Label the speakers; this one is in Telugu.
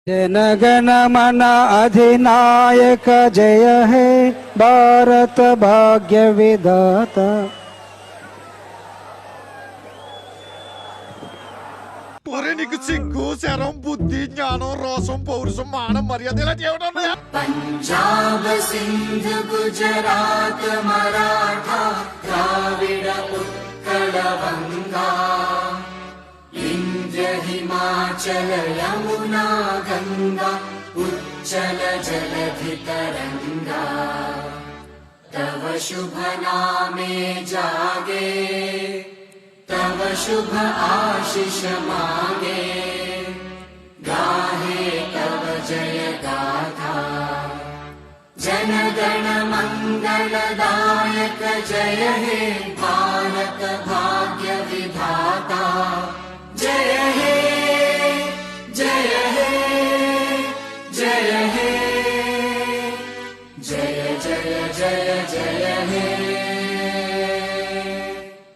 Speaker 1: जनगण मन अधिनायक जय हे भारत भाग्य विधाता।
Speaker 2: నీకు సింగు శరం బుద్ధి జ్ఞానం రోసం పౌరుషం మానం మర్యాద ఇలా చేయడం
Speaker 3: పంజాబ్ సింధ్ గుజరాత్ మరాఠా ద్రావిడ ఉత్కళ వంగా ఇంద్ర హిమాచల యమునా గంగా ఉజ్జల జలధి తరంగా తవ శుభ నామే జాగే तव शुभ आशीष मांगे गाहे तव जय गाथा जन गण मंगलदायक जय हे भारत भाग्य विधाता जय हे जय हे जय हे जय जय जय जय हे